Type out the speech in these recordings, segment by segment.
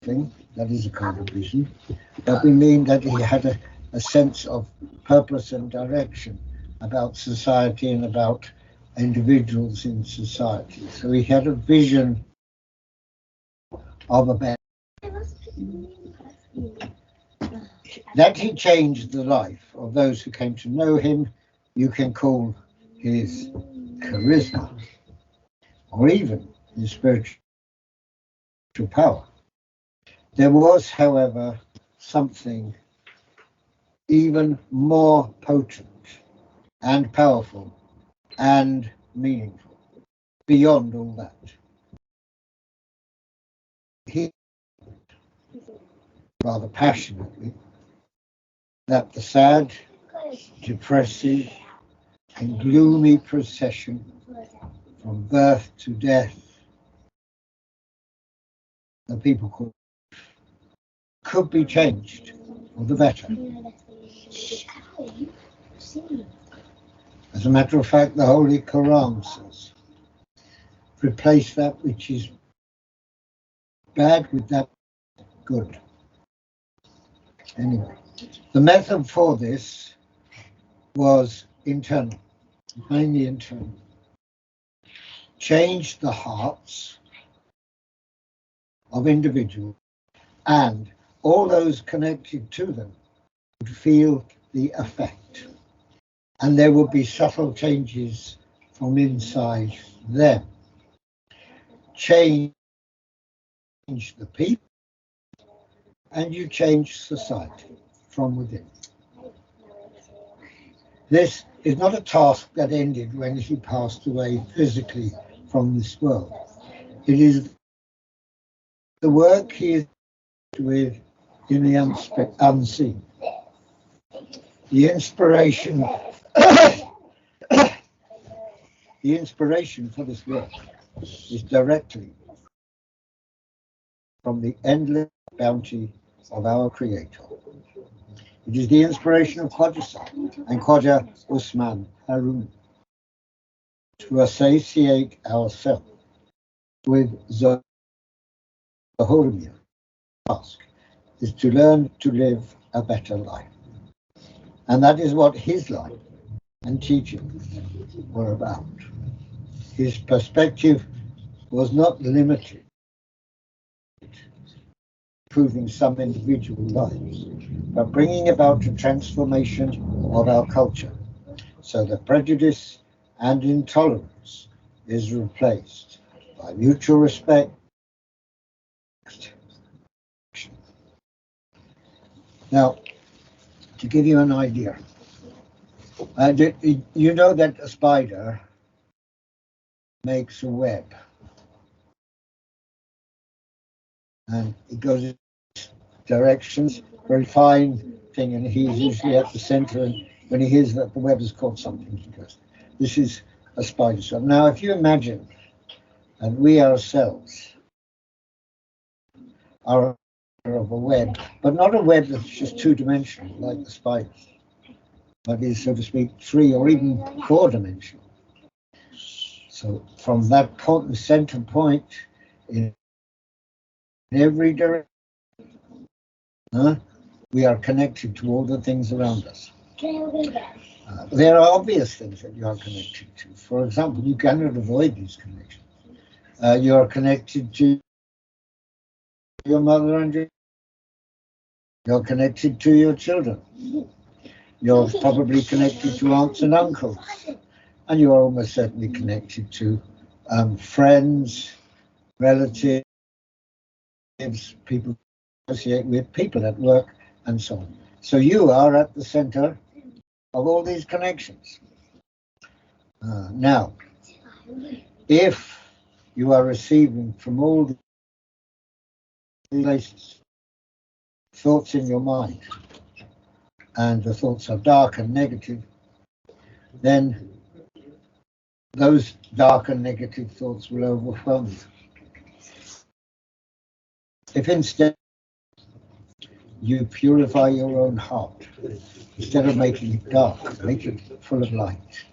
thing, that is a kind of vision, but we mean that he had a sense of purpose and direction about society and about individuals in society. So he had a vision of a better. That he changed the life of those who came to know him, you can call his charisma, or even his spiritual power. There was, however, something even more potent and powerful and meaningful beyond all that. He rather passionately that the sad, depressive, and gloomy procession from birth to death that people call could be changed for the better. As a matter of fact, the Holy Quran says, replace that which is bad with that good. Anyway, the method for this was internal, mainly internal. Change the hearts of individuals, and all those connected to them would feel the effect. And there would be subtle changes from inside them. Change the people, and you change society from within. This is not a task that ended when he passed away physically from this world. It is the work he is with in the unseen. The inspiration the inspiration for this work is directly from the endless bounty of our Creator. It is the inspiration of Khwaja and Khwaja Usman Harun to associate ourselves with Zahurmian. Task is to learn to live a better life. And that is what his life and teachings were about. His perspective was not limited to improving some individual lives, but bringing about a transformation of our culture so that prejudice and intolerance is replaced by mutual respect. Now, to give you an idea, you know that a spider makes a web, and it goes in directions, very fine thing, and he's usually at the center, and when he hears that the web has caught something, he goes, this is a spider. So now if you imagine that we ourselves are of a web, but not a web that's just two-dimensional like the spiders, but is, so to speak, three or even four-dimensional. So from that point, center point, in every direction, we are connected to all the things around us. There are obvious things that you are connected to. For example, you cannot avoid these connections. You are connected to your mother and you're connected to your children. You're probably connected to aunts and uncles. And you are almost certainly connected to friends, relatives, people associate with, people at work, and so on. So you are at the center of all these connections. Now, if you are receiving from all these places thoughts in your mind, and the thoughts are dark and negative, then those dark and negative thoughts will overwhelm you. If instead you purify your own heart, instead of making it dark, make it full of light.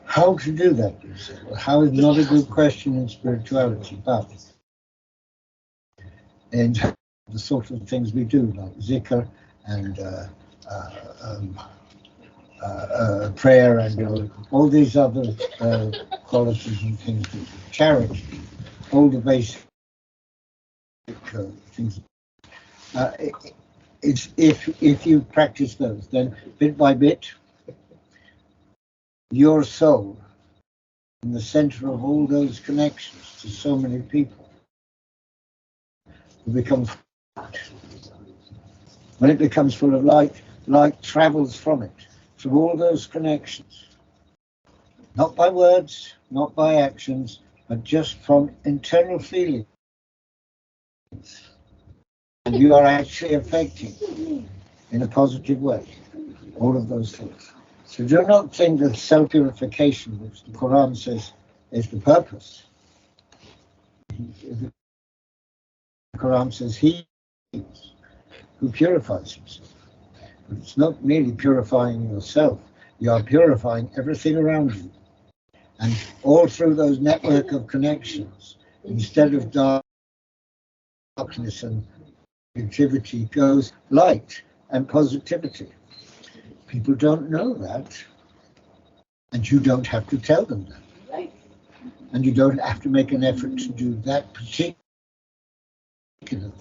How to do that? Well, how is not a good question in spirituality, but in the sort of things we do, like zikr and prayer and all these other qualities and things. Charity, all the basic things. It's if you practice those, then bit by bit, your soul in the center of all those connections to so many people will become flat. When it becomes full of light travels from it, through all those connections. Not by words, not by actions, but just from internal feelings. And you are actually affecting, in a positive way, all of those things. So do not think that self-purification, which the Quran says is the purpose. The Quran says he is who purifies himself. But it's not merely purifying yourself, you are purifying everything around you. And all through those network of connections, instead of darkness and negativity, goes light and positivity. People don't know that, and you don't have to tell them that. And you don't have to make an effort to do that particular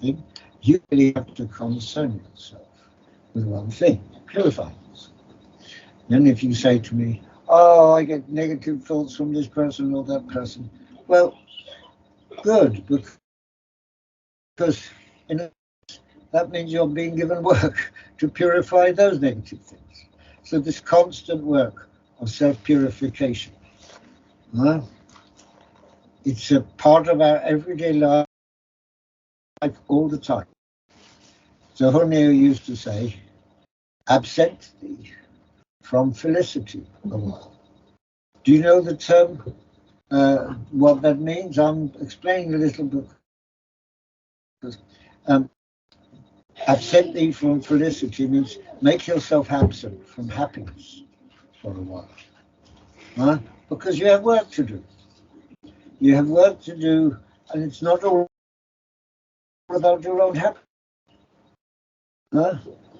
thing. You really have to concern yourself with one thing, purifying yourself. Then if you say to me, oh, I get negative thoughts from this person or that person, well, good, because that means you're being given work to purify those negative things. So this constant work of self-purification, it's a part of our everyday life all the time. Zahurmian used to say, absent thee from felicity a while. Do you know the term, what that means? I'm explaining a little bit. Absent thee from felicity means make yourself absent from happiness for a while. Because you have work to do. You have work to do, and it's not all about your own happiness.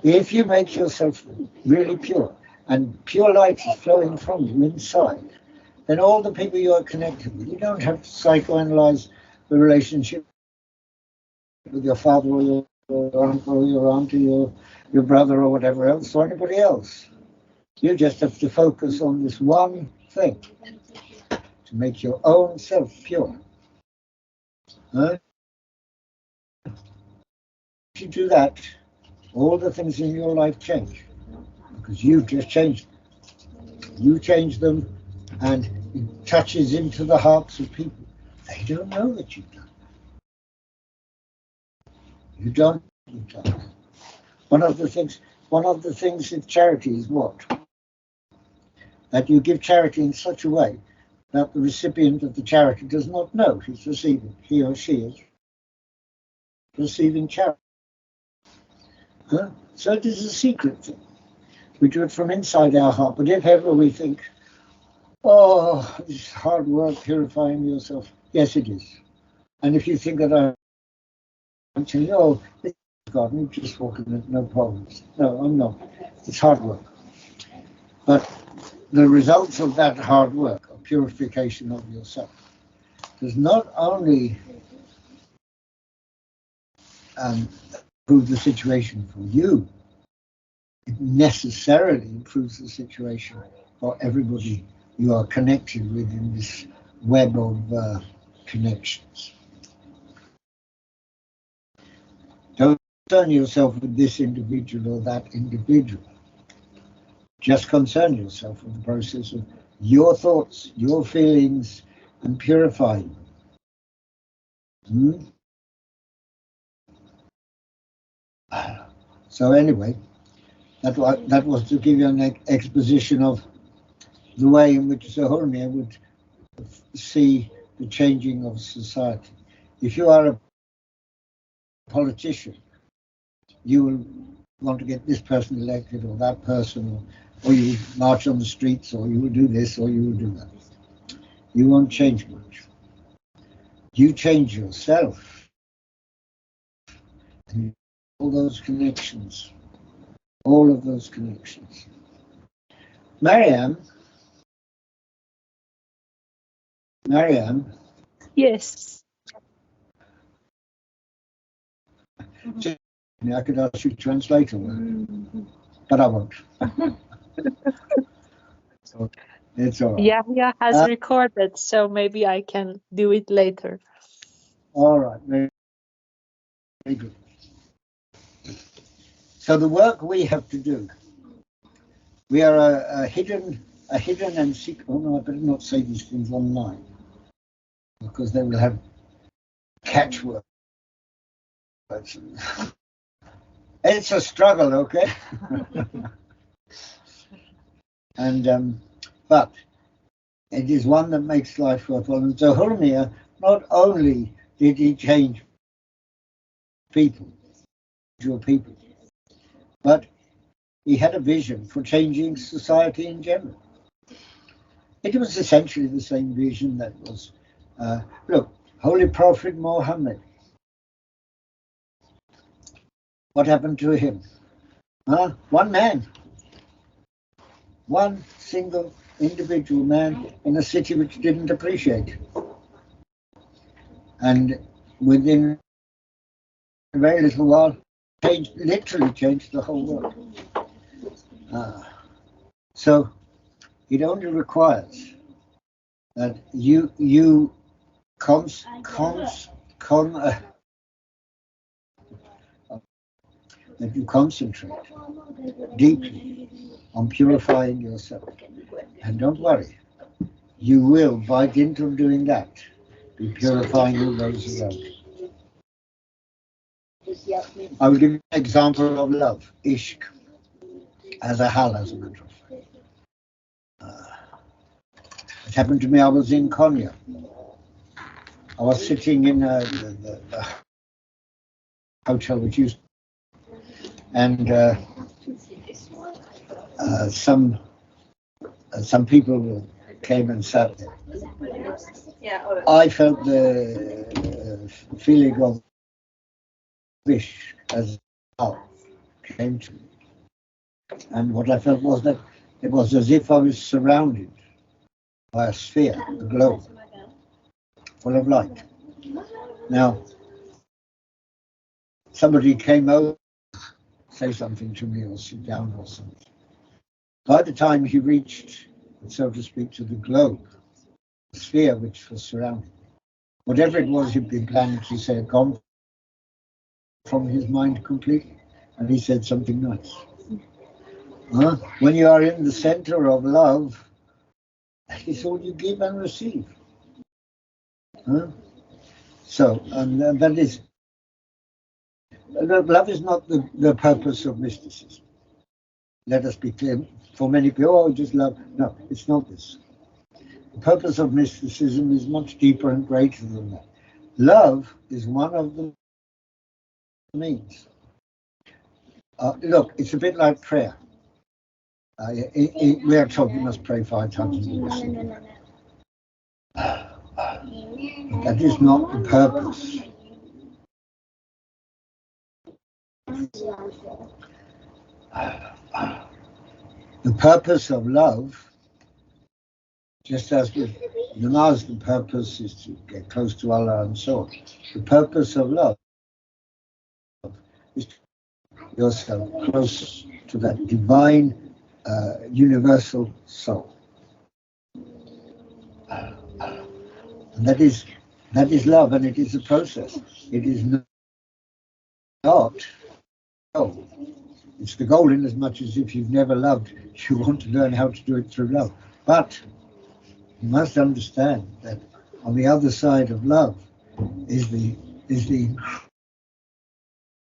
If you make yourself really pure, and pure light is flowing from you inside, then all the people you are connected with, you don't have to psychoanalyze the relationship with your father or your uncle or your aunt or your brother or whatever else, or anybody else. You just have to focus on this one thing, to make your own self pure. If you do that, all the things in your life change, because you just changed them. You change them, and it touches into the hearts of people. They don't know that you've done that. You don't. You've done that. One of the things in charity is what? That you give charity in such a way that the recipient of the charity does not know he's receiving. He or she is receiving charity. So it is a secret thing. We do it from inside our heart. But if ever we think, oh, it's hard work purifying yourself, yes, it is. And if you think that I'm telling you, oh, this is God, you just walk in it, no problems. No, I'm not. It's hard work. But the results of that hard work, of purification of yourself, does not only improve the situation for you, it necessarily improves the situation for everybody you are connected with in this web of connections. Don't concern yourself with this individual or that individual. Just concern yourself with the process of your thoughts, your feelings, and purifying them. So anyway, that was to give you an exposition of the way in which Zahurmian would see the changing of society. If you are a politician, you will want to get this person elected or that person, or you will march on the streets, or you will do this, or you will do that. You won't change much. You change yourself And all those connections, all of those connections. Mariam, Yes. I could ask you to translate all that, but I won't. So it's all right. Yahya has recorded, so maybe I can do it later. All right, very, very good. So the work we have to do, we are a hidden and secret. Oh no, I better not say these things online because they will have catchwords. It's a struggle, okay? And but it is one that makes life worthwhile. And Zahurmian, not only did he change people, but he had a vision for changing society in general. It was essentially the same vision that was, look, Holy Prophet Muhammad. What happened to him? One man, one single individual man in a city which didn't appreciate it. And within a very little while, literally changed the whole world. So it only requires that you concentrate deeply on purifying yourself. And don't worry, you will, by dint of doing that, be purifying all those around you. I will give you an example of love, ishq, as a hal, as a matter of fact. It happened to me, I was in Konya. I was sitting in the hotel which used, and some people came and sat there. I felt the feeling of wish as came to me, and what I felt was that it was as if I was surrounded by a sphere, a globe, full of light. Now, somebody came over, say something to me or sit down or something. By the time he reached, so to speak, to the globe, the sphere which was surrounding me, whatever it was he'd been planning to say had gone from his mind completely, and he said something nice. When you are in the center of love, that is all you give and receive. So, and that is, love is not the purpose of mysticism. Let us be clear. For many people, just love. No, it's not this. The purpose of mysticism is much deeper and greater than that. Love is one of the means. Look, it's a bit like prayer. We are told you must pray 5 times a day. That is not the purpose. The purpose of love, just as with namaz, the purpose is to get close to Allah and so on. The purpose of love is to get yourself close to that divine, universal soul. And that is love, and it is a process. It is not goal. It's the goal in as much as if you've never loved, you want to learn how to do it through love. But you must understand that on the other side of love is the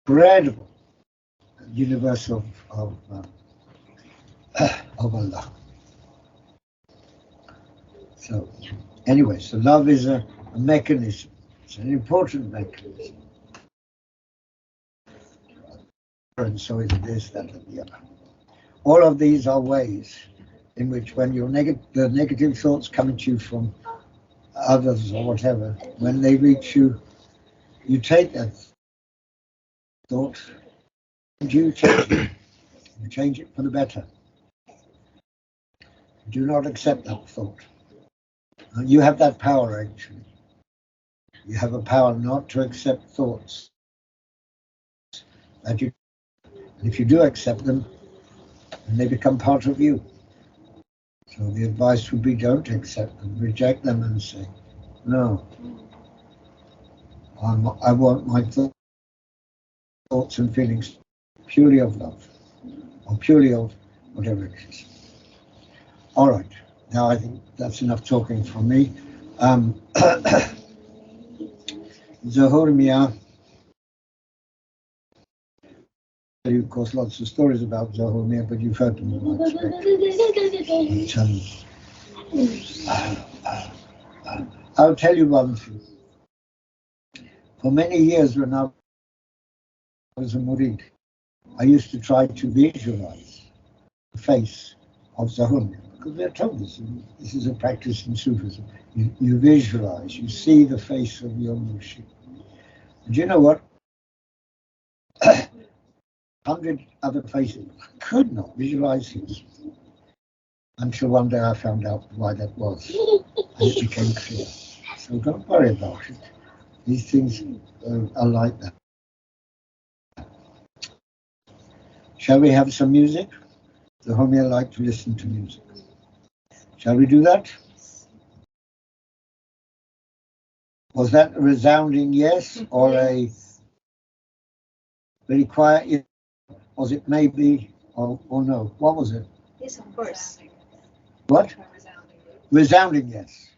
incredible universe of Allah. So anyway, so love is a mechanism. It's an important mechanism. And so is this, that, and the other. All of these are ways in which, when the negative thoughts come at you from others or whatever, when they reach you, you take that thought, and you change it. You change it for the better. Do not accept that thought. You have that power, actually. You have a power not to accept thoughts. And if you do accept them, then they become part of you. So the advice would be don't accept them, reject them and say, no, I want my thoughts and feelings purely of love, or purely of whatever it is. All right, now I think that's enough talking from me. Zahurmian, of course, lots of stories about Zahurmian, but you've heard them all, I expect. I'll tell you one thing. For many years when I was a murid, I used to try to visualize the face of Zahurmian, because they're told this is a practice in Sufism. You visualize, you see the face of your Murshid. And you know what? 100 other faces, I could not visualize his. Until one day I found out why that was, and it became clear. So don't worry about it. These things are like that. Shall we have some music? The Zahurmian like to listen to music. Shall we do that? Was that a resounding yes or a very quiet yes? Was it maybe or no? What was it? Yes, of course. What? Resounding yes.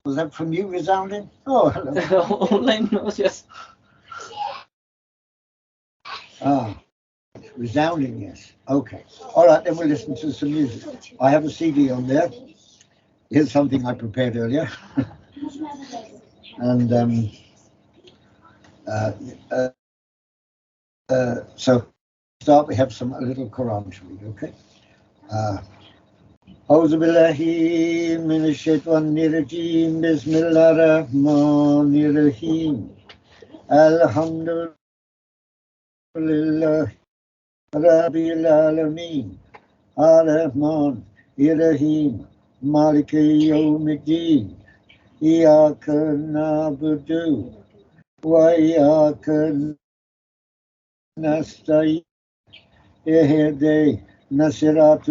Was that from you, resounding? Oh, hello. Online, no, yes. Ah, resounding yes. Okay. All right, then we'll listen to some music. I have a CD on there. Here's something I prepared earlier. And so start. We have a little Quran to read. Okay. أعوذ بالله من الشيطان الرجيم بسم الله الرحمن الرحيم الحمد لله رب العالمين الرحمن الرحيم مالك يوم الدين إياك نعبد وإياك نستعين اهدنا الصراط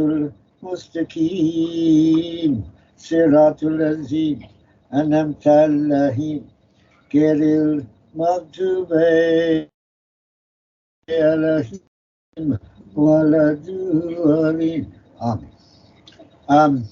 المستقيم صراط الذين أنعمت عليهم غير المغضوب عليهم ولا الضالين. Amen.